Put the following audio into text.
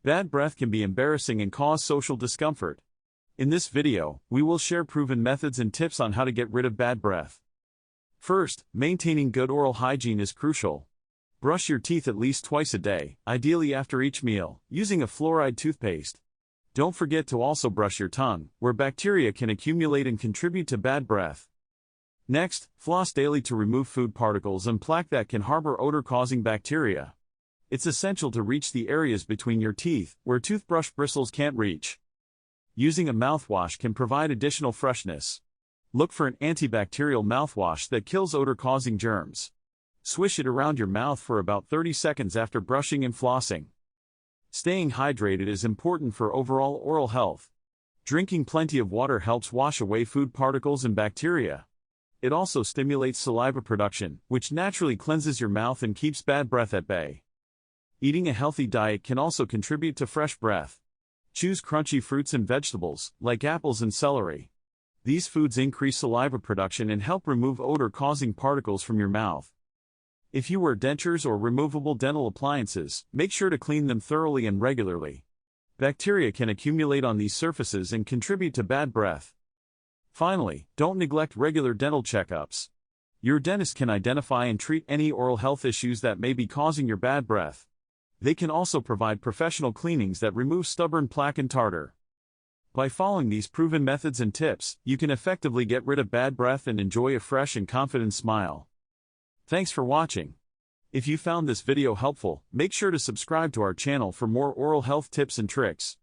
Bad breath can be embarrassing and cause social discomfort. In this video, we will share proven methods and tips on how to get rid of bad breath. First, maintaining good oral hygiene is crucial. Brush your teeth at least twice a day, ideally after each meal, using a fluoride toothpaste. Don't forget to also brush your tongue, where bacteria can accumulate and contribute to bad breath. Next, floss daily to remove food particles and plaque that can harbor odor-causing bacteria. It's essential to reach the areas between your teeth, where toothbrush bristles can't reach. Using a mouthwash can provide additional freshness. Look for an antibacterial mouthwash that kills odor-causing germs. Swish it around your mouth for about 30 seconds after brushing and flossing. Staying hydrated is important for overall oral health. Drinking plenty of water helps wash away food particles and bacteria. It also stimulates saliva production, which naturally cleanses your mouth and keeps bad breath at bay. Eating a healthy diet can also contribute to fresh breath. Choose crunchy fruits and vegetables, like apples and celery. These foods increase saliva production and help remove odor-causing particles from your mouth. If you wear dentures or removable dental appliances, make sure to clean them thoroughly and regularly. Bacteria can accumulate on these surfaces and contribute to bad breath. Finally, don't neglect regular dental checkups. Your dentist can identify and treat any oral health issues that may be causing your bad breath. They can also provide professional cleanings that remove stubborn plaque and tartar. By following these proven methods and tips, you can effectively get rid of bad breath and enjoy a fresh and confident smile. Thanks for watching. If you found this video helpful, make sure to subscribe to our channel for more oral health tips and tricks.